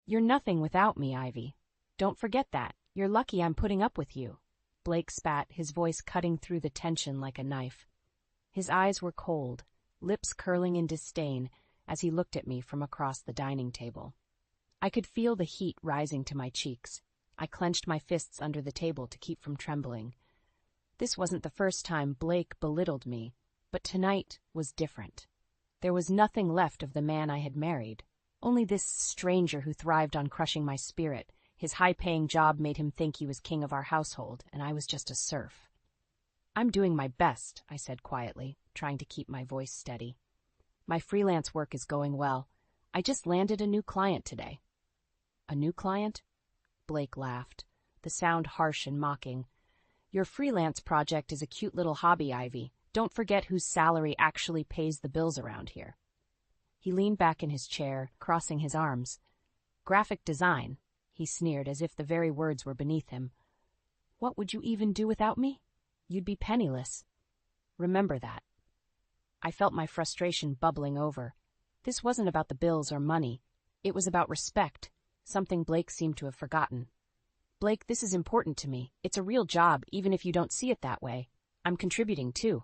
You're nothing without me, Ivy. Don't forget that. You're lucky I'm putting up with you. Blake spat, his voice cutting through the tension like a knife. His eyes were cold, lips curling in disdain as he looked at me from across the dining table. I could feel the heat rising to my cheeks. I clenched my fists under the table to keep from trembling. This wasn't the first time Blake belittled me, but tonight was different. There was nothing left of the man I had married, only this stranger who thrived on crushing my spirit. His high-paying job made him think he was king of our household, and I was just a serf. I'm doing my best, I said quietly, trying to keep my voice steady. My freelance work is going well. I just landed a new client today. A new client? Blake laughed, the sound harsh and mocking. Your freelance project is a cute little hobby, Ivy. Don't forget whose salary actually pays the bills around here. He leaned back in his chair, crossing his arms. Graphic design, he sneered as if the very words were beneath him. What would you even do without me? You'd be penniless. Remember that. I felt my frustration bubbling over. This wasn't about the bills or money. It was about respect, something Blake seemed to have forgotten. Blake, this is important to me. It's a real job, even if you don't see it that way. I'm contributing, too.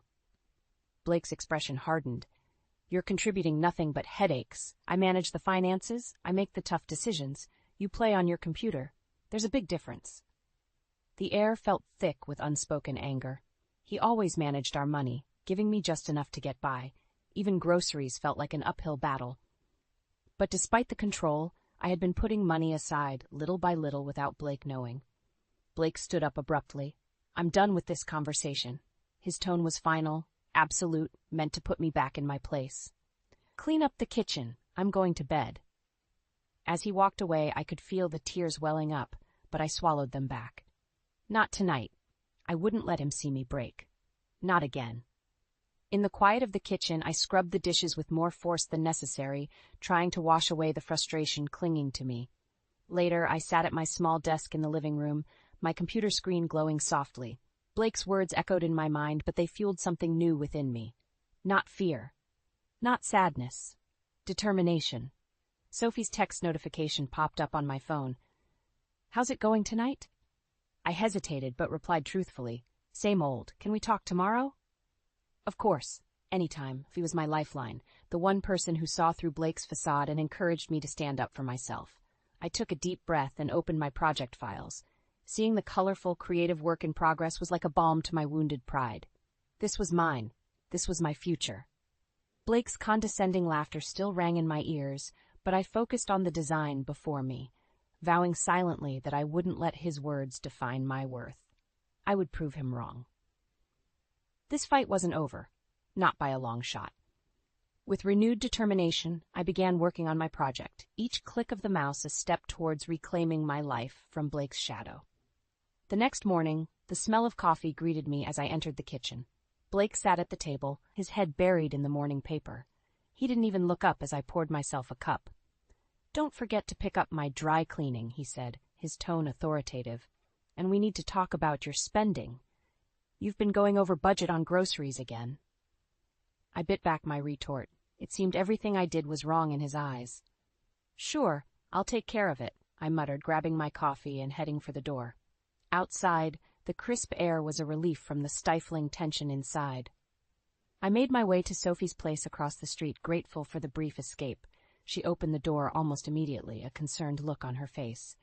Blake's expression hardened. You're contributing nothing but headaches. I manage the finances. I make the tough decisions. You play on your computer. There's a big difference. The air felt thick with unspoken anger. He always managed our money, giving me just enough to get by. Even groceries felt like an uphill battle. But despite the control, I had been putting money aside, little by little, without Blake knowing. Blake stood up abruptly. I'm done with this conversation. His tone was final, absolute, meant to put me back in my place. Clean up the kitchen. I'm going to bed. As he walked away, I could feel the tears welling up, but I swallowed them back. Not tonight. I wouldn't let him see me break. Not again. In the quiet of the kitchen, I scrubbed the dishes with more force than necessary, trying to wash away the frustration clinging to me. Later, I sat at my small desk in the living room, my computer screen glowing softly. Blake's words echoed in my mind, but they fueled something new within me. Not fear. Not sadness. Determination. Sophie's text notification popped up on my phone. How's it going tonight? I hesitated, but replied truthfully. Same old. Can we talk tomorrow? Of course. Anytime. He was my lifeline, the one person who saw through Blake's facade and encouraged me to stand up for myself. I took a deep breath and opened my project files. Seeing the colorful, creative work in progress was like a balm to my wounded pride. This was mine. This was my future. Blake's condescending laughter still rang in my ears, but I focused on the design before me, vowing silently that I wouldn't let his words define my worth. I would prove him wrong. This fight wasn't over, not by a long shot. With renewed determination, I began working on my project, each click of the mouse a step towards reclaiming my life from Blake's shadow. The next morning, the smell of coffee greeted me as I entered the kitchen. Blake sat at the table, his head buried in the morning paper. He didn't even look up as I poured myself a cup. Don't forget to pick up my dry cleaning, he said, his tone authoritative. And we need to talk about your spending. You've been going over budget on groceries again. I bit back my retort. It seemed everything I did was wrong in his eyes. Sure, I'll take care of it, I muttered, grabbing my coffee and heading for the door. Outside, the crisp air was a relief from the stifling tension inside. I made my way to Sophie's place across the street, grateful for the brief escape. She opened the door almost immediately, a concerned look on her face.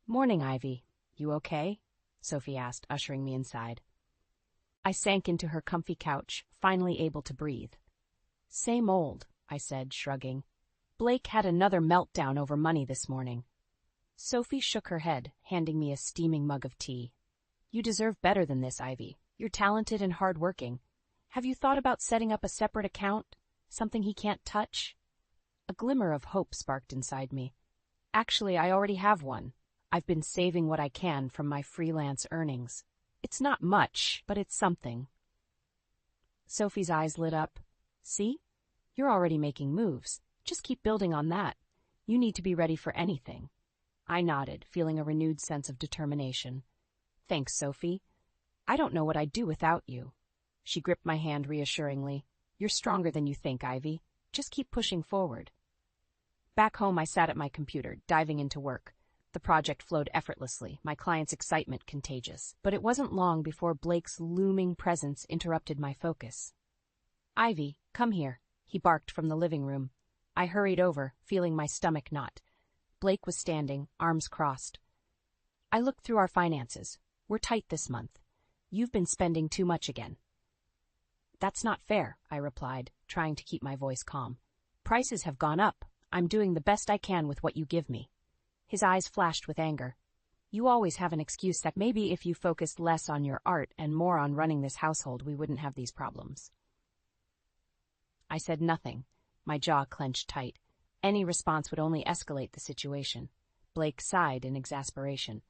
Morning, Ivy. You okay? Sophie asked, ushering me inside. I sank into her comfy couch, finally able to breathe. Same old, I said, shrugging. Blake had another meltdown over money this morning. Sophie shook her head, handing me a steaming mug of tea. You deserve better than this, Ivy. You're talented and hard-working. Have you thought about setting up a separate account? Something he can't touch? A glimmer of hope sparked inside me. Actually, I already have one. I've been saving what I can from my freelance earnings. It's not much, but it's something. Sophie's eyes lit up. See? You're already making moves. Just keep building on that. You need to be ready for anything. I nodded, feeling a renewed sense of determination. Thanks, Sophie. I don't know what I'd do without you. She gripped my hand reassuringly. You're stronger than you think, Ivy. Just keep pushing forward. Back home, I sat at my computer, diving into work. The project flowed effortlessly, my client's excitement contagious. But it wasn't long before Blake's looming presence interrupted my focus. "Ivy, come here," he barked from the living room. I hurried over, feeling my stomach knot. Blake was standing, arms crossed. "I looked through our finances. We're tight this month. You've been spending too much again." "That's not fair," I replied, trying to keep my voice calm. "Prices have gone up. I'm doing the best I can with what you give me." His eyes flashed with anger. "You always have an excuse that maybe if you focused less on your art and more on running this household, we wouldn't have these problems." I said nothing, my jaw clenched tight. Any response would only escalate the situation. Blake sighed in exasperation.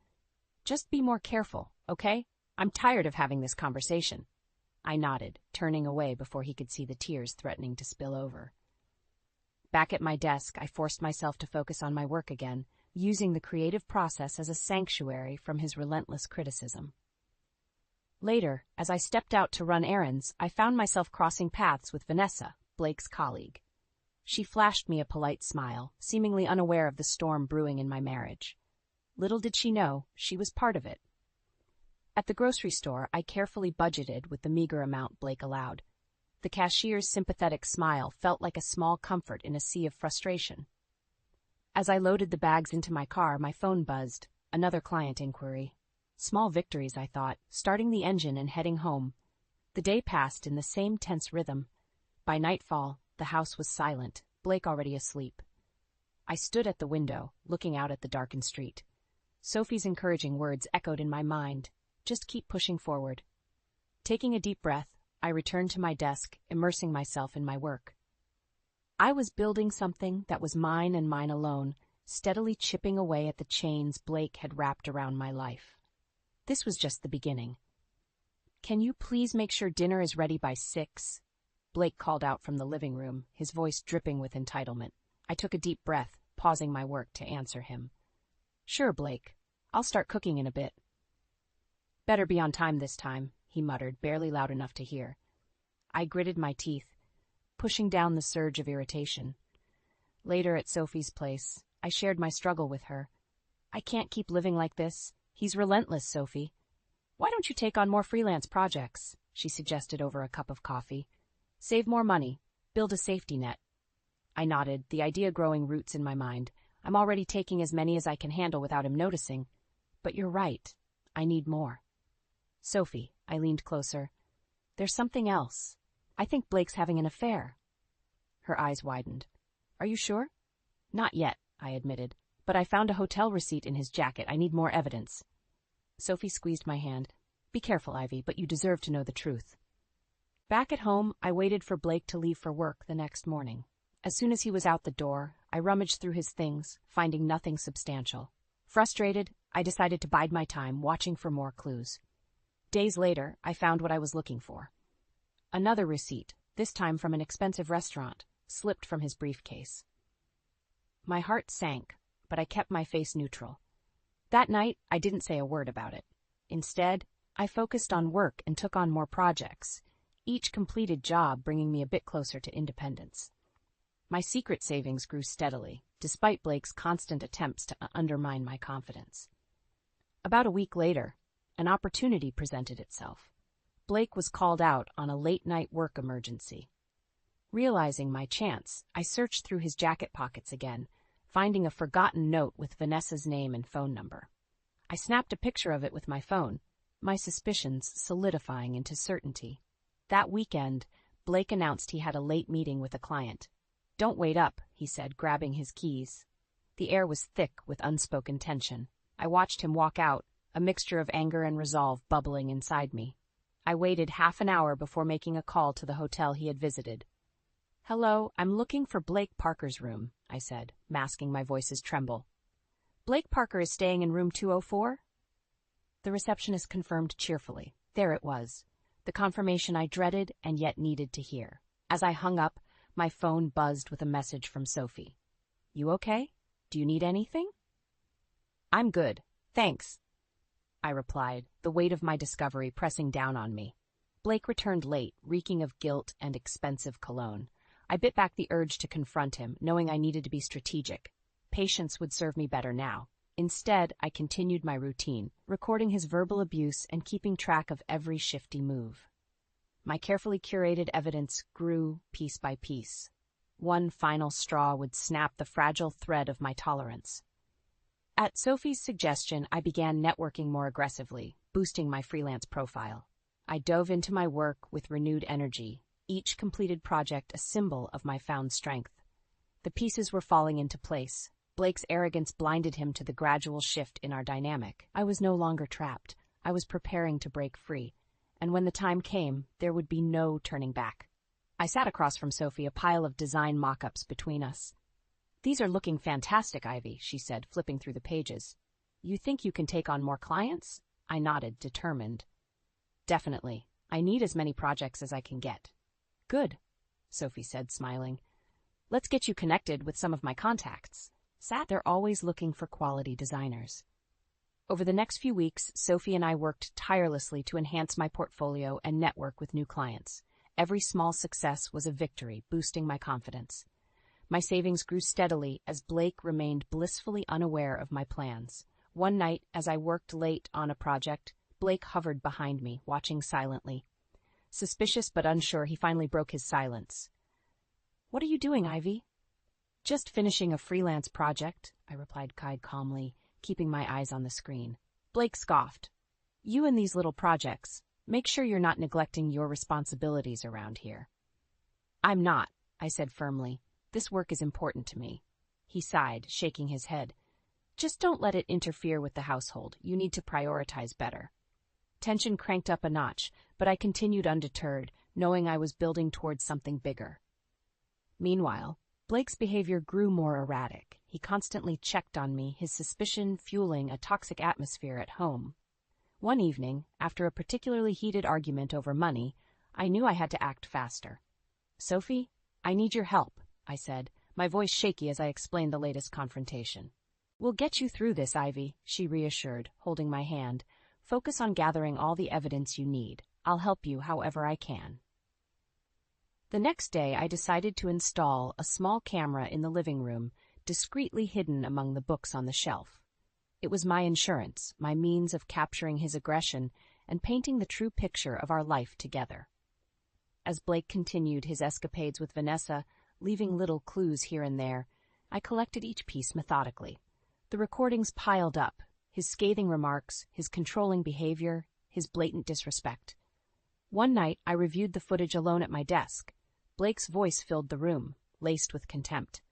"Just be more careful, okay? I'm tired of having this conversation." I nodded, turning away before he could see the tears threatening to spill over. Back at my desk, I forced myself to focus on my work again, using the creative process as a sanctuary from his relentless criticism. Later, as I stepped out to run errands, I found myself crossing paths with Vanessa, Blake's colleague. She flashed me a polite smile, seemingly unaware of the storm brewing in my marriage. Little did she know, she was part of it. At the grocery store, I carefully budgeted with the meager amount Blake allowed. The cashier's sympathetic smile felt like a small comfort in a sea of frustration. As I loaded the bags into my car, my phone buzzed. Another client inquiry. Small victories, I thought, starting the engine and heading home. The day passed in the same tense rhythm. By nightfall, the house was silent, Blake already asleep. I stood at the window, looking out at the darkened street. Sophie's encouraging words echoed in my mind. Just keep pushing forward. Taking a deep breath, I returned to my desk, immersing myself in my work. I was building something that was mine and mine alone, steadily chipping away at the chains Blake had wrapped around my life. This was just the beginning. "Can you please make sure dinner is ready by 6?" Blake called out from the living room, his voice dripping with entitlement. I took a deep breath, pausing my work to answer him. "Sure, Blake. I'll start cooking in a bit." "Better be on time this time," he muttered, barely loud enough to hear. I gritted my teeth, pushing down the surge of irritation. Later at Sophie's place, I shared my struggle with her. "I can't keep living like this. He's relentless, Sophie." "Why don't you take on more freelance projects?" she suggested over a cup of coffee. "Save more money. Build a safety net." I nodded, the idea growing roots in my mind. I'm already taking as many as I can handle without him noticing. But you're right. I need more. "Sophie," I leaned closer. "There's something else. I think Blake's having an affair." Her eyes widened. "Are you sure?" "Not yet," I admitted, "but I found a hotel receipt in his jacket. I need more evidence." Sophie squeezed my hand. "Be careful, Ivy, but you deserve to know the truth." Back at home, I waited for Blake to leave for work the next morning. As soon as he was out the door, I rummaged through his things, finding nothing substantial. Frustrated, I decided to bide my time, watching for more clues. Days later, I found what I was looking for. Another receipt, this time from an expensive restaurant, slipped from his briefcase. My heart sank, but I kept my face neutral. That night, I didn't say a word about it. Instead, I focused on work and took on more projects, each completed job bringing me a bit closer to independence. My secret savings grew steadily, despite Blake's constant attempts to undermine my confidence. About a week later, an opportunity presented itself. Blake was called out on a late-night work emergency. Realizing my chance, I searched through his jacket pockets again, finding a forgotten note with Vanessa's name and phone number. I snapped a picture of it with my phone, my suspicions solidifying into certainty. That weekend, Blake announced he had a late meeting with a client. "Don't wait up," he said, grabbing his keys. The air was thick with unspoken tension. I watched him walk out, a mixture of anger and resolve bubbling inside me. I waited half an hour before making a call to the hotel he had visited. "Hello, I'm looking for Blake Parker's room," I said, masking my voice's tremble. "Blake Parker is staying in room 204? The receptionist confirmed cheerfully. There it was, the confirmation I dreaded and yet needed to hear. As I hung up, my phone buzzed with a message from Sophie. "You okay? Do you need anything?" "I'm good, thanks," I replied, the weight of my discovery pressing down on me. Blake returned late, reeking of guilt and expensive cologne. I bit back the urge to confront him, knowing I needed to be strategic. Patience would serve me better now. Instead, I continued my routine, recording his verbal abuse and keeping track of every shifty move. My carefully curated evidence grew piece by piece. One final straw would snap the fragile thread of my tolerance. At Sophie's suggestion, I began networking more aggressively, boosting my freelance profile. I dove into my work with renewed energy, each completed project a symbol of my found strength. The pieces were falling into place. Blake's arrogance blinded him to the gradual shift in our dynamic. I was no longer trapped. I was preparing to break free. And when the time came, there would be no turning back. I sat across from Sophie, a pile of design mock-ups between us. "These are looking fantastic, Ivy," she said, flipping through the pages. "You think you can take on more clients?" I nodded, determined. "Definitely. I need as many projects as I can get." "Good," Sophie said, smiling. "Let's get you connected with some of my contacts." They're always looking for quality designers. Over the next few weeks, Sophie and I worked tirelessly to enhance my portfolio and network with new clients. Every small success was a victory, boosting my confidence. My savings grew steadily as Blake remained blissfully unaware of my plans. One night, as I worked late on a project, Blake hovered behind me, watching silently. Suspicious but unsure, he finally broke his silence. "What are you doing, Ivy?" "Just finishing a freelance project," I replied calmly, keeping my eyes on the screen. Blake scoffed. "You and these little projects. Make sure you're not neglecting your responsibilities around here." "I'm not," I said firmly. "This work is important to me." He sighed, shaking his head. "Just don't let it interfere with the household. You need to prioritize better." Tension cranked up a notch, but I continued undeterred, knowing I was building towards something bigger. Meanwhile, Blake's behavior grew more erratic. He constantly checked on me, his suspicion fueling a toxic atmosphere at home. One evening, after a particularly heated argument over money, I knew I had to act faster. "Sophie, I need your help," I said, my voice shaky as I explained the latest confrontation. "We'll get you through this, Ivy," she reassured, holding my hand. "Focus on gathering all the evidence you need. I'll help you however I can." The next day, I decided to install a small camera in the living room, discreetly hidden among the books on the shelf. It was my insurance, my means of capturing his aggression and painting the true picture of our life together. As Blake continued his escapades with Vanessa, leaving little clues here and there, I collected each piece methodically. The recordings piled up, his scathing remarks, his controlling behavior, his blatant disrespect. One night, I reviewed the footage alone at my desk. Blake's voice filled the room, laced with contempt.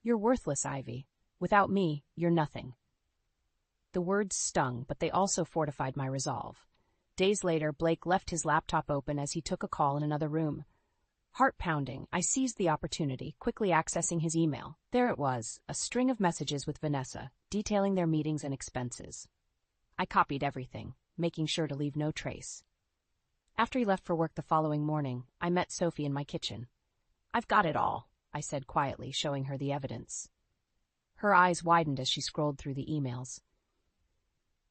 "You're worthless, Ivy. Without me, you're nothing." The words stung, but they also fortified my resolve. Days later, Blake left his laptop open as he took a call in another room. Heart pounding, I seized the opportunity, quickly accessing his email. There it was, a string of messages with Vanessa, detailing their meetings and expenses. I copied everything, making sure to leave no trace. After he left for work the following morning, I met Sophie in my kitchen. "I've got it all," I said quietly, showing her the evidence. Her eyes widened as she scrolled through the emails.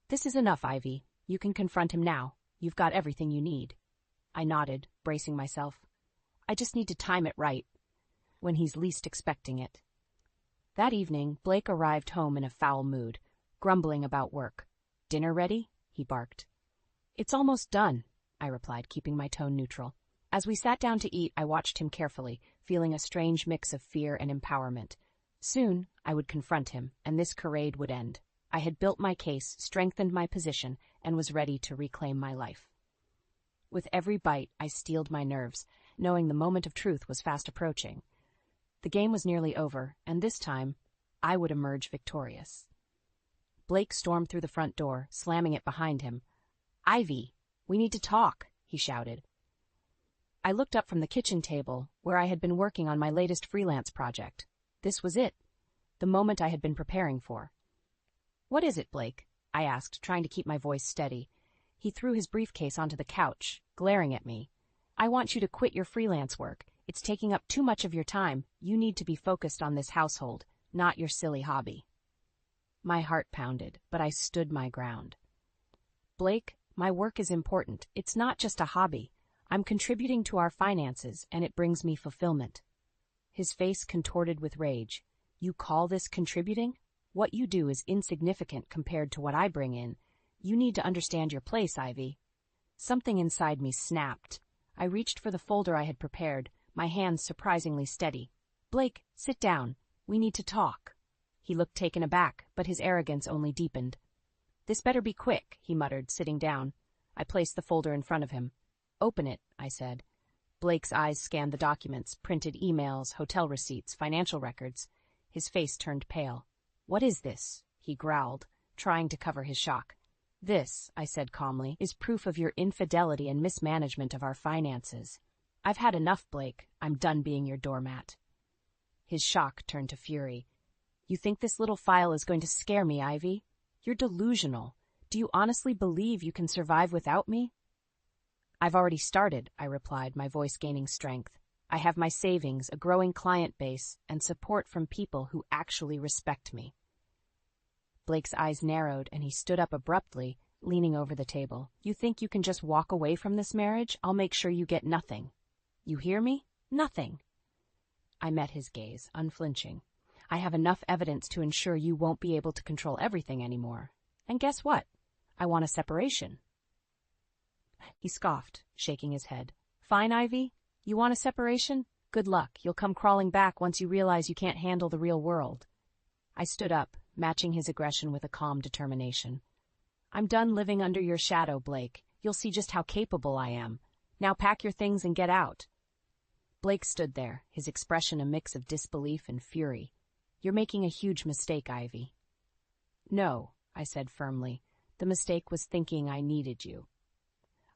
"This is enough, Ivy. You can confront him now. You've got everything you need." I nodded, bracing myself. "I just need to time it right, when he's least expecting it." That evening, Blake arrived home in a foul mood, grumbling about work. "Dinner ready?" he barked. "It's almost done," I replied, keeping my tone neutral. As we sat down to eat, I watched him carefully, feeling a strange mix of fear and empowerment. Soon, I would confront him, and this charade would end. I had built my case, strengthened my position, and was ready to reclaim my life. With every bite, I steeled my nerves, knowing the moment of truth was fast approaching. The game was nearly over, and this time, I would emerge victorious. Blake stormed through the front door, slamming it behind him. "Ivy, we need to talk," he shouted. I looked up from the kitchen table, where I had been working on my latest freelance project. This was it, the moment I had been preparing for. "What is it, Blake?" I asked, trying to keep my voice steady. He threw his briefcase onto the couch, glaring at me. "I want you to quit your freelance work. It's taking up too much of your time. You need to be focused on this household, not your silly hobby." My heart pounded, but I stood my ground. "Blake, my work is important. It's not just a hobby. I'm contributing to our finances, and it brings me fulfillment." his face contorted with rage. You call this contributing? What you do is insignificant compared to what I bring in. You need to understand your place, Ivy. Something inside me snapped. I reached for the folder I had prepared, my hands surprisingly steady. Blake, sit down. We need to talk. He looked taken aback, but his arrogance only deepened. This better be quick, he muttered, sitting down. I placed the folder in front of him. Open it, I said. Blake's eyes scanned the documents, printed emails, hotel receipts, financial records. His face turned pale. What is this? He growled, trying to cover his shock. This, I said calmly, is proof of your infidelity and mismanagement of our finances. I've had enough, Blake. I'm done being your doormat. His shock turned to fury. You think this little file is going to scare me, Ivy? You're delusional. Do you honestly believe you can survive without me? I've already started, I replied, my voice gaining strength. I have my savings, a growing client base, and support from people who actually respect me. Blake's eyes narrowed, and he stood up abruptly, leaning over the table. You think you can just walk away from this marriage? I'll make sure you get nothing. You hear me? Nothing. I met his gaze, unflinching. I have enough evidence to ensure you won't be able to control everything anymore. And guess what? I want a separation. He scoffed, shaking his head. Fine, Ivy? You want a separation? Good luck. You'll come crawling back once you realize you can't handle the real world. I stood up, matching his aggression with a calm determination. I'm done living under your shadow, Blake. You'll see just how capable I am. Now pack your things and get out. Blake stood there, his expression a mix of disbelief and fury. You're making a huge mistake, Ivy. No, I said firmly. The mistake was thinking I needed you.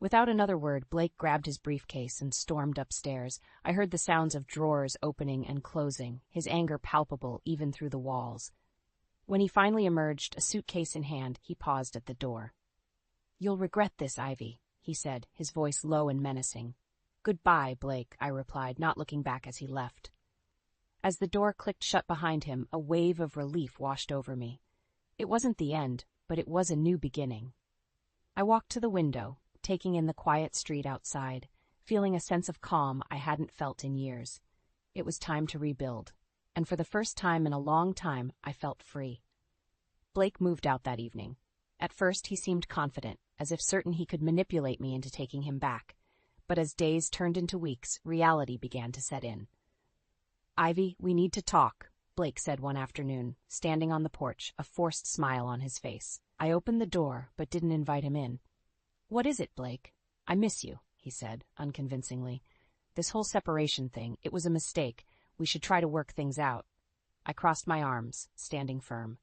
Without another word, Blake grabbed his briefcase and stormed upstairs. I heard the sounds of drawers opening and closing, his anger palpable even through the walls. When he finally emerged, a suitcase in hand, he paused at the door. You'll regret this, Ivy, he said, his voice low and menacing. Goodbye, Blake, I replied, not looking back as he left. As the door clicked shut behind him, a wave of relief washed over me. It wasn't the end, but it was a new beginning. I walked to the window, taking in the quiet street outside, feeling a sense of calm I hadn't felt in years. It was time to rebuild, and for the first time in a long time, I felt free. Blake moved out that evening. At first, he seemed confident, as if certain he could manipulate me into taking him back. But as days turned into weeks, reality began to set in. Ivy, we need to talk, Blake said one afternoon, standing on the porch, a forced smile on his face. I opened the door, but didn't invite him in. What is it, Blake? I miss you, he said, unconvincingly. This whole separation thing, it was a mistake. We should try to work things out. I crossed my arms, standing firm.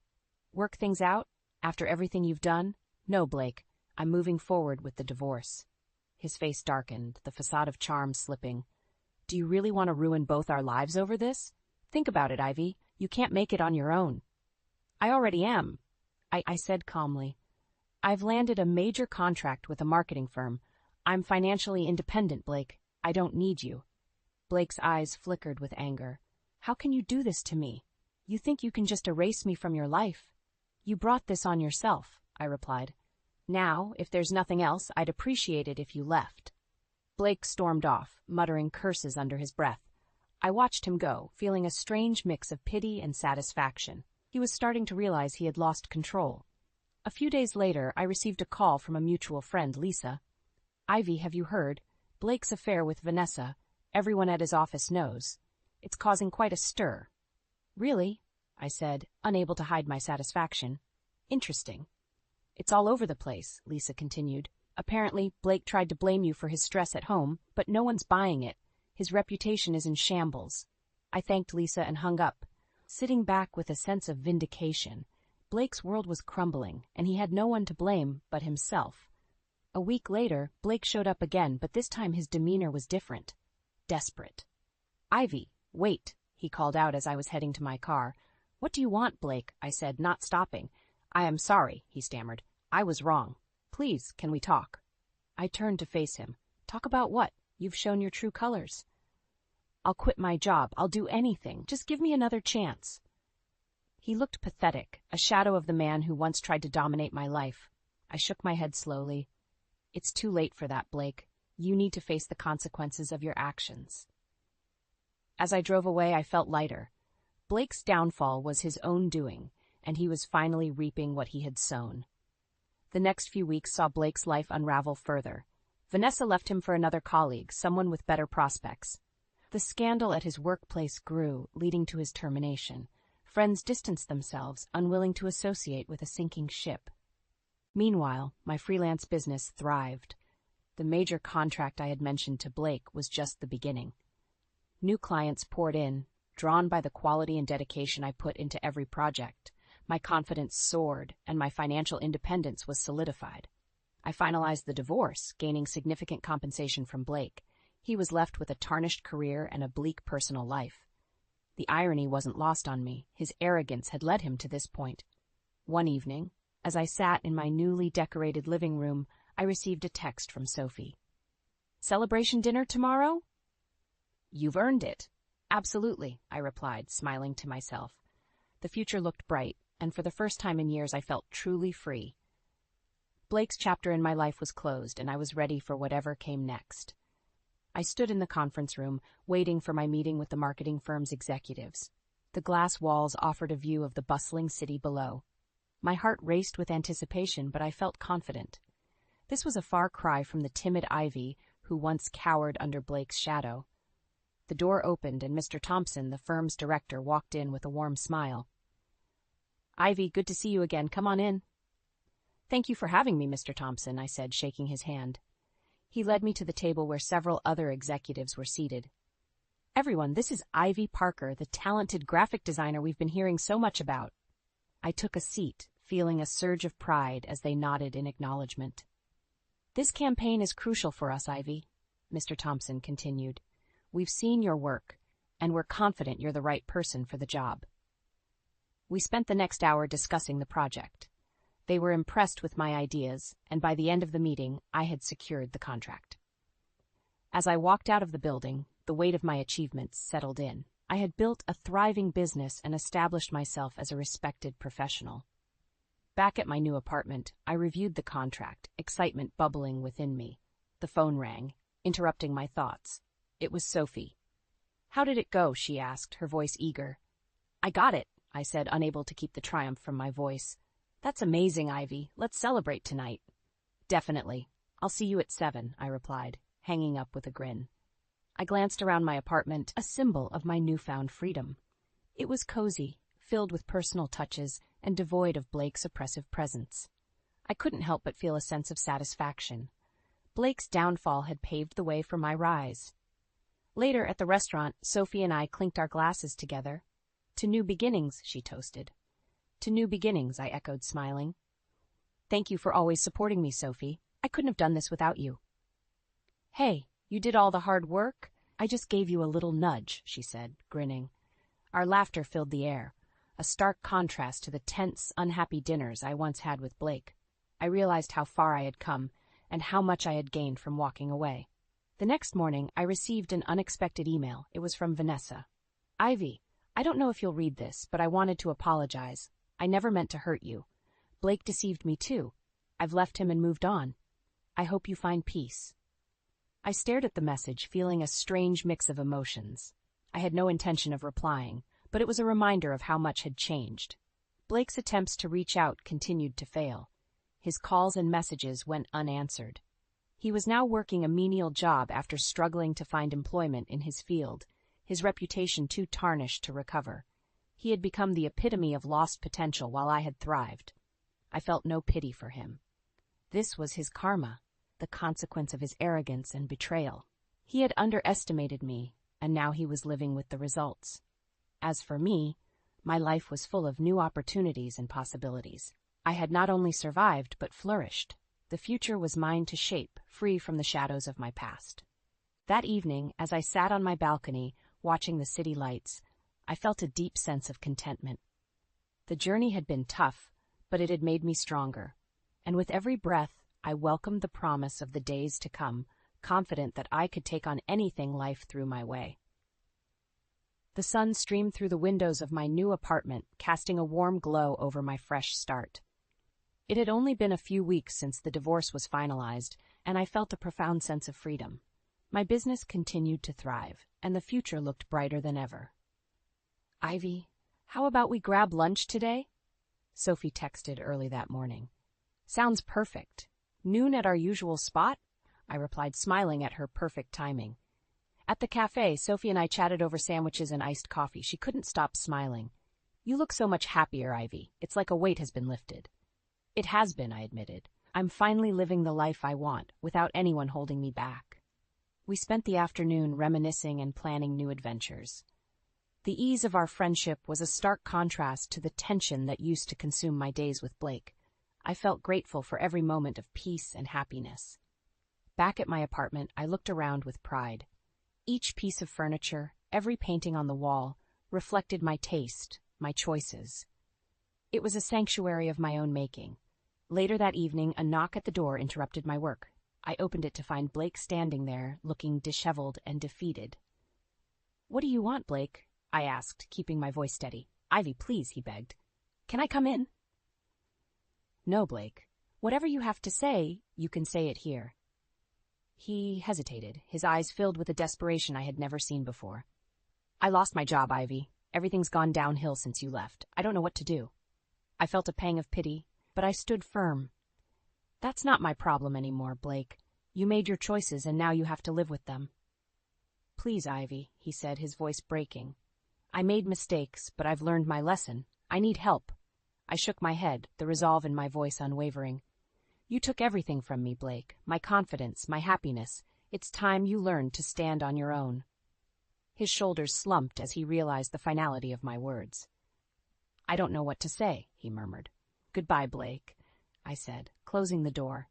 Work things out? After everything you've done? No, Blake. I'm moving forward with the divorce. His face darkened, the facade of charm slipping. Do you really want to ruin both our lives over this? Think about it, Ivy. You can't make it on your own. I already am, I said calmly. I've landed a major contract with a marketing firm. I'm financially independent, Blake. I don't need you. Blake's eyes flickered with anger. How can you do this to me? You think you can just erase me from your life? You brought this on yourself, I replied. Now, if there's nothing else, I'd appreciate it if you left. Blake stormed off, muttering curses under his breath. I watched him go, feeling a strange mix of pity and satisfaction. He was starting to realize he had lost control. A few days later, I received a call from a mutual friend, Lisa. Ivy, have you heard? Blake's affair with Vanessa. Everyone at his office knows. It's causing quite a stir. Really? I said, unable to hide my satisfaction. Interesting. It's all over the place, Lisa continued. Apparently, Blake tried to blame you for his stress at home, but no one's buying it. His reputation is in shambles. I thanked Lisa and hung up, sitting back with a sense of vindication. Blake's world was crumbling, and he had no one to blame but himself. A week later, Blake showed up again, but this time his demeanor was different. Desperate. Ivy, wait, he called out as I was heading to my car. What do you want, Blake? I said, not stopping. I am sorry, he stammered. I was wrong. Please, can we talk? I turned to face him. Talk about what? You've shown your true colors. I'll quit my job. I'll do anything. Just give me another chance. He looked pathetic, a shadow of the man who once tried to dominate my life. I shook my head slowly. It's too late for that, Blake. You need to face the consequences of your actions. As I drove away, I felt lighter. Blake's downfall was his own doing, and he was finally reaping what he had sown. The next few weeks saw Blake's life unravel further. Vanessa left him for another colleague, someone with better prospects. The scandal at his workplace grew, leading to his termination. Friends distanced themselves, unwilling to associate with a sinking ship. Meanwhile, my freelance business thrived. The major contract I had mentioned to Blake was just the beginning. New clients poured in, drawn by the quality and dedication I put into every project. My confidence soared, and my financial independence was solidified. I finalized the divorce, gaining significant compensation from Blake. He was left with a tarnished career and a bleak personal life. The irony wasn't lost on me. His arrogance had led him to this point. One evening, as I sat in my newly decorated living room, I received a text from Sophie. "Celebration dinner tomorrow?" "You've earned it." "Absolutely," I replied, smiling to myself. The future looked bright, and for the first time in years I felt truly free. Blake's chapter in my life was closed, and I was ready for whatever came next. I stood in the conference room, waiting for my meeting with the marketing firm's executives. The glass walls offered a view of the bustling city below. My heart raced with anticipation, but I felt confident. This was a far cry from the timid Ivy who once cowered under Blake's shadow. The door opened, and Mr. Thompson, the firm's director, walked in with a warm smile. "Ivy, good to see you again. Come on in." "Thank you for having me, Mr. Thompson," I said, shaking his hand. He led me to the table where several other executives were seated. "Everyone, this is Ivy Parker, the talented graphic designer we've been hearing so much about." I took a seat, feeling a surge of pride as they nodded in acknowledgement. "This campaign is crucial for us, Ivy," Mr. Thompson continued. "We've seen your work, and we're confident you're the right person for the job." We spent the next hour discussing the project. They were impressed with my ideas, and by the end of the meeting, I had secured the contract. As I walked out of the building, the weight of my achievements settled in. I had built a thriving business and established myself as a respected professional. Back at my new apartment, I reviewed the contract, excitement bubbling within me. The phone rang, interrupting my thoughts. It was Sophie. "How did it go?" she asked, her voice eager. "I got it," I said, unable to keep the triumph from my voice. "That's amazing, Ivy. Let's celebrate tonight." "Definitely. I'll see you at 7, I replied, hanging up with a grin. I glanced around my apartment, a symbol of my newfound freedom. It was cozy, filled with personal touches, and devoid of Blake's oppressive presence. I couldn't help but feel a sense of satisfaction. Blake's downfall had paved the way for my rise. Later at the restaurant, Sophie and I clinked our glasses together. "To new beginnings," she toasted. "To new beginnings," I echoed, smiling. "Thank you for always supporting me, Sophie. I couldn't have done this without you." "Hey, you did all the hard work? I just gave you a little nudge," she said, grinning. Our laughter filled the air, a stark contrast to the tense, unhappy dinners I once had with Blake. I realized how far I had come, and how much I had gained from walking away. The next morning, I received an unexpected email. It was from Vanessa. "Ivy, I don't know if you'll read this, but I wanted to apologize. I never meant to hurt you. Blake deceived me too. I've left him and moved on. I hope you find peace." I stared at the message, feeling a strange mix of emotions. I had no intention of replying, but it was a reminder of how much had changed. Blake's attempts to reach out continued to fail. His calls and messages went unanswered. He was now working a menial job after struggling to find employment in his field, his reputation too tarnished to recover. He had become the epitome of lost potential while I had thrived. I felt no pity for him. This was his karma, the consequence of his arrogance and betrayal. He had underestimated me, and now he was living with the results. As for me, my life was full of new opportunities and possibilities. I had not only survived, but flourished. The future was mine to shape, free from the shadows of my past. That evening, as I sat on my balcony, watching the city lights, I felt a deep sense of contentment. The journey had been tough, but it had made me stronger. And with every breath, I welcomed the promise of the days to come, confident that I could take on anything life threw my way. The sun streamed through the windows of my new apartment, casting a warm glow over my fresh start. It had only been a few weeks since the divorce was finalized, and I felt a profound sense of freedom. My business continued to thrive, and the future looked brighter than ever. "Ivy, how about we grab lunch today?" Sophie texted early that morning. "Sounds perfect. Noon at our usual spot?" I replied, smiling at her perfect timing. At the cafe, Sophie and I chatted over sandwiches and iced coffee. She couldn't stop smiling. "You look so much happier, Ivy. It's like a weight has been lifted." "It has been," I admitted. "I'm finally living the life I want, without anyone holding me back." We spent the afternoon reminiscing and planning new adventures. The ease of our friendship was a stark contrast to the tension that used to consume my days with Blake. I felt grateful for every moment of peace and happiness. Back at my apartment, I looked around with pride. Each piece of furniture, every painting on the wall, reflected my taste, my choices. It was a sanctuary of my own making. Later that evening, a knock at the door interrupted my work. I opened it to find Blake standing there, looking disheveled and defeated. "What do you want, Blake?" I asked, keeping my voice steady. "Ivy, please," he begged. "Can I come in?" "No, Blake. Whatever you have to say, you can say it here." He hesitated, his eyes filled with a desperation I had never seen before. "I lost my job, Ivy. Everything's gone downhill since you left. I don't know what to do." I felt a pang of pity, but I stood firm. "That's not my problem anymore, Blake. You made your choices and now you have to live with them." "Please, Ivy," he said, his voice breaking. "I made mistakes, but I've learned my lesson. I need help." I shook my head, the resolve in my voice unwavering. "You took everything from me, Blake. My confidence, my happiness. It's time you learned to stand on your own." His shoulders slumped as he realized the finality of my words. "I don't know what to say," he murmured. "Goodbye, Blake," I said, closing the door.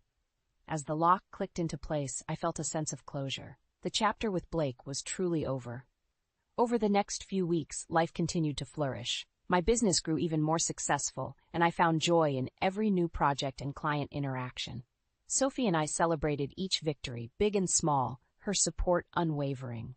As the lock clicked into place, I felt a sense of closure. The chapter with Blake was truly over. Over the next few weeks, life continued to flourish. My business grew even more successful, and I found joy in every new project and client interaction. Sophie and I celebrated each victory, big and small, her support unwavering.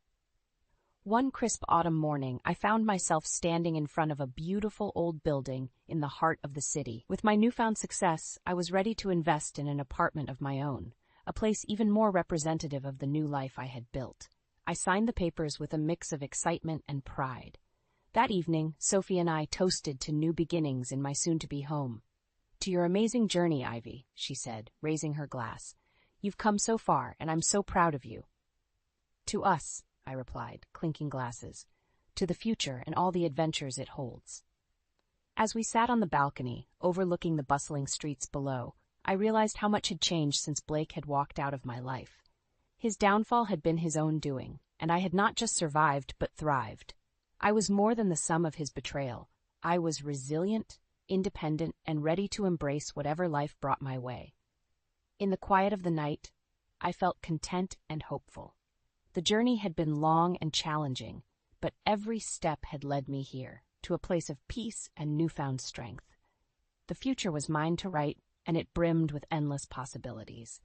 One crisp autumn morning, I found myself standing in front of a beautiful old building in the heart of the city. With my newfound success, I was ready to invest in an apartment of my own, a place even more representative of the new life I had built. I signed the papers with a mix of excitement and pride. That evening, Sophie and I toasted to new beginnings in my soon-to-be home. "To your amazing journey, Ivy," she said, raising her glass. "You've come so far, and I'm so proud of you." "To us," I replied, clinking glasses. "To the future and all the adventures it holds." As we sat on the balcony, overlooking the bustling streets below, I realized how much had changed since Blake had walked out of my life. His downfall had been his own doing, and I had not just survived, but thrived. I was more than the sum of his betrayal. I was resilient, independent, and ready to embrace whatever life brought my way. In the quiet of the night, I felt content and hopeful. The journey had been long and challenging, but every step had led me here, to a place of peace and newfound strength. The future was mine to write, and it brimmed with endless possibilities.